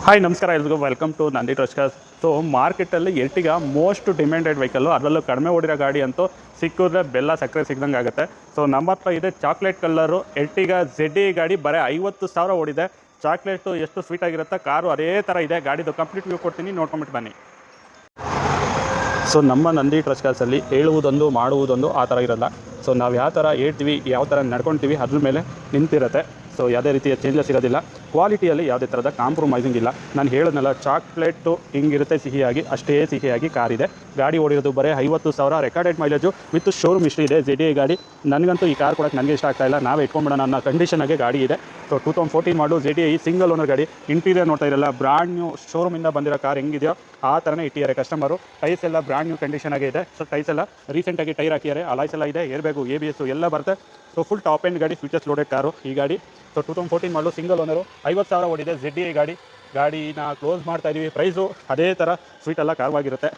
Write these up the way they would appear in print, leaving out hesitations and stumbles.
Hi ನಮಸ್ಕಾರ ಎಲ್ರಿಗೂ welcome to Nandi ಟ್ರಸ್ಕರ್. So ಮಾರ್ಕೆಟಲ್ಲಿ ಎರ್ಟಿಗ ಮೋಸ್ಟ್ ಡಿಮ್ಯಾಂಡೆಡ್ ವೆಹಿಕಲ್ಲು, ಅದರಲ್ಲೂ ಕಡಿಮೆ ಓಡಿರೋ ಗಾಡಿ ಅಂತೂ ಸಿಕ್ಕಿದ್ರೆ ಬೆಲ್ಲ ಸಕ್ಕರೆ ಸಿಗ್ದಂಗೆ ಆಗುತ್ತೆ. ಸೊ ನಮ್ಮ ಹತ್ರ ಇದೆ ಚಾಕ್ಲೇಟ್ ಕಲರು ಎರ್ಟಿಗ ZE ಗಾಡಿ, ಬರೀ 50,000 ಓಡಿದೆ. ಚಾಕ್ಲೇಟು ಎಷ್ಟು ಸ್ವೀಟಾಗಿರುತ್ತೆ, ಕಾರು ಅದೇ ಥರ ಇದೆ. ಗಾಡಿದು ಕಂಪ್ಲೀಟ್ ವ್ಯೂ ಕೊಡ್ತೀನಿ, ನೋಡ್ಕೊಂಬಿಟ್ಟು ಬನ್ನಿ. ಸೊ ನಮ್ಮ ನಂದಿ ಟ್ರಸ್ಕರ್ಸಲ್ಲಿ ಹೇಳುವುದೊಂದು ಮಾಡುವುದೊಂದು ಆ ಥರ ಇರಲ್ಲ. ಸೊ ನಾವು ಯಾವ ಥರ ಹೇಳ್ತೀವಿ, ಯಾವ ಥರ ನಡ್ಕೊಳ್ತೀವಿ ಅದ್ರ ಮೇಲೆ ನಿಂತಿರುತ್ತೆ. ಸೊ ಯಾವುದೇ ರೀತಿಯ ಚೇಂಜಸ್ ಇರೋದಿಲ್ಲ. ಕ್ವಾಲಿಟಿಯಲ್ಲಿ ಯಾವುದೇ ಥರದ ಕಾಂಪ್ರಮೈಸಿಂಗ್ ಇಲ್ಲ. ನಾನು ಹೇಳೋದ್ನಲ್ಲ, ಚಾಕ್ಲೇಟು ಹಿಂಗಿರುತ್ತೆ ಸಿಹಿಯಾಗಿ, ಅಷ್ಟೇ ಸಿಹಿಯಾಗಿ ಕಾರಿದೆ. ಗಾಡಿ ಓಡಿರೋದು ಬರೀ 50,000, recorded mileage with showroom history ಇದೆ. ZE ಗಾಡಿ. ನನಗಂತೂ ಈ ಕಾರ್ ಕೊಡೋಕ್ಕೆ ನನಗೆ ಇಷ್ಟ ಆಗ್ತಾಯಿಲ್ಲ, ನಾವೇ ಇಟ್ಕೊಂಬಿಡೋಣ ಅನ್ನೋ ಕಂಡೀಷನಾಗೆ ಗಾಡಿ ಇದೆ. ಸೊ 2014 ಮಾಡಲು ZE ಸಿಂಗಲ್ ಓನರ್ ಗಾಡಿ. ಇಂಟೀರಿಯರ್ ನೋಡ್ತಾ ಇರಲ್ಲ, ಬ್ರಾಂಡ್ ನ್ಯೂ ಶೋರೂಮಿಂದ ಬಂದಿರೋ ಕಾರ್ ಹೆಂಗಿದೆಯೋ ಆ ಥರನೇ ಇಟ್ಟಿದ್ದಾರೆ ಕಸ್ಟಮರು. ಟೈರ್ಸ್ ಎಲ್ಲ ಬ್ರಾಂಡ್ ನ್ಯೂ ಕಂಡೀಷನಾಗೆ ಇದೆ. ಸೊ ಟೈರ್ಸ್ ಎಲ್ಲ ರೀಸೆಂಟಾಗಿ ಟೈರ್ ಹಾಕಿದ್ದಾರೆ, ಅಲಾಯ್ಸ್ ಎಲ್ಲ ಇದೆ, ಏರ್ಬ್ಯಾಗು ABS ಎಲ್ಲ ಬರುತ್ತೆ. ಸೊ ಫುಲ್ ಟಾಪ್ ಎಂಡ್ ಗಾಡಿ, ಫೀಚರ್ಸ್ ಲೋಡೆಡ್ ಕಾರು ಈ ಗಾಡಿ. ಸೊ 2014 ಮಾಡಲು ಸಿಂಗಲ್ ಓನರು, 50,000 ಓಡಿದೆ. ZE ಗಾಡಿನ ಕ್ಲೋಸ್ ಮಾಡ್ತಾ ಇದ್ದೀವಿ. ಪ್ರೈಸು ಅದೇ ಥರ ಸ್ವೀಟೆಲ್ಲ ಕಾರವಾಗಿರುತ್ತೆ.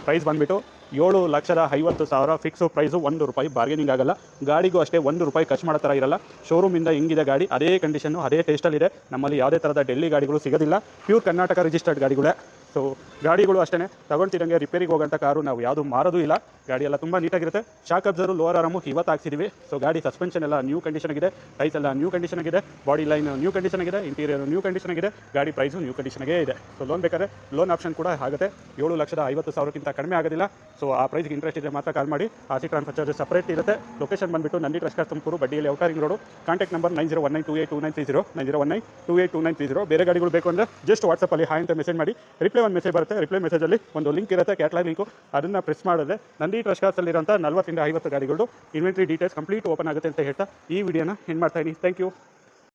ಪ್ರೈಸ್ ಬಂದುಬಿಟ್ಟು 7,50,000 ಫಿಕ್ಸು ಪ್ರೈಸು. ₹1 ಬಾರ್ಗೇನಿಂಗ್ ಆಗಲ್ಲ. ಗಾಡಿಗೂ ಅಷ್ಟೇ ₹1 ಖರ್ಚು ಮಾಡೋ ಥರ ಇರಲ್ಲ. ಶೋರೂಮಿಂದ ಹಿಂಗಿದೆ ಗಾಡಿ, ಅದೇ ಕಂಡೀಷನ್ನು ಅದೇ ಟೇಸ್ಟಲ್ಲಿದೆ. ನಮ್ಮಲ್ಲಿ ಯಾವುದೇ ಥರದ ಡೆಲ್ಲಿ ಗಾಡಿಗಳು ಸಿಗೋದಿಲ್ಲ, ಪ್ಯೂರ್ ಕರ್ನಾಟಕ ರಿಜಿಸ್ಟರ್ಡ್ ಗಾಡಿಗಳೇ. ಸೊ ಗಾಡಿಗಳು ಅಷ್ಟೇ ತಗೊಳ್ತಿರಂಗೆ ರಿಪೇರಿಗೆ ಹೋಗೋಂಥ ಕಾರು ನಾವು ಯಾವುದು ಮಾರೋದು ಇಲ್ಲ. ಗಾಡಿ ಎಲ್ಲ ತುಂಬ ನೀಟಾಗಿರುತ್ತೆ. ಶಾಕ್ ಅಬ್ಸರು, ಲೋವರ್ ಆರಾಮು ಇವತ್ತು ಹಾಕ್ಸಿದ್ದೀವಿ. ಸೊ ಗಾಡಿ ಸಸ್ಪೆನ್ಷನ್ ಎಲ್ಲ ನ್ಯೂ ಕಂಡೀಷನಾಗಿದೆ, ಟೈರ್ಸ್ ಎಲ್ಲ ನ್ಯೂ ಕಂಡೀಷನಾಗಿದೆ, ಬಾಡಿ ಲೈನ್ ನ್ಯೂ ಕಂಡೀಷನಾಗಿದೆ, ಇಂಟೀರಿಯರ್ ನ್ಯೂ ಕಂಡೀಷನಾಗಿದೆ. ಗಾಡಿ ಪ್ರೈಸು ನ್ಯೂ ಕಂಡೀಷನಾಗೇ ಇದೆ. ಸೊ ಲೋನ್ ಬೇಕಾದ್ರೆ ಲೋನ್ ಆಪ್ಷನ್ ಕೂಡ ಆಗುತ್ತೆ. 7,50,000ಕ್ಕಿಂತ ಕಡಿಮೆ ಆಗೋದಿಲ್ಲ. ಸೊ ಆ ಪ್ರೈಸ್ಗೆ ಇಂಟ್ರೆಸ್ಟ್ ಇದೆ ಮಾತ್ರ ಕಾಲ್ ಮಾಡಿ. ಆಸಿ ಟ್ರಾನ್ಸ್ಫರ್ ಚಾರ್ಜಸ್ ಸಪ್ರೇಟ್ ಇರುತ್ತೆ. ಲೊಕೇಶನ್ ಬಂದುಬಿಟ್ಟು ನಂದಿ ಟ್ರಸ್ಕರ್, ತುಮಕೂರು, ಬಡ್ಡಿಯಲ್ಲಿ ಔಟರಿಂಗ್ ರೋಡು. Contact number 9019282930, 9019282930. ಬೇರೆ ಗಾಡಿಗಳು ಬೇಕು ಅಂದರೆ ಜಸ್ಟ್ ವಾಟ್ಸಪ್ಪಲ್ಲಿ ಹಾಯ್ ಅಂತ ಮೆಸೇಜ್ ಮಾಡಿ. ಒಂದು ಮೆಸೇಜ್ ಬರುತ್ತೆ. ರಿಪ್ಲೈ ಮೆಸೇಜಲ್ಲಿ ಒಂದು ಲಿಂಕ್ ಇರುತ್ತೆ, ಕ್ಯಾಟ್ಲಾಗ್ ಲಿಂಕು. ಅದನ್ನು ಪ್ರೆಸ್ ಮಾಡಿದ್ರೆ ನಂದಿ ಟ್ರಸ್ಕರ್ಸಲ್ಲಿರೋಂಥ 40 ಇಂದ 50 ಗಾಡಿಗಳು ಇನ್ವೆಂಟ್ರಿ ಡೀಟೇಲ್ಸ್ ಕಂಪ್ಲೀಟ್ ಓಪನ್ ಆಗುತ್ತೆ ಅಂತ ಹೇಳ್ತಾ ಈ ವಿಡಿಯೋನ ಎಂಡ್ ಮಾಡ್ತಾ ಇದ್ದೀನಿ. Thank you.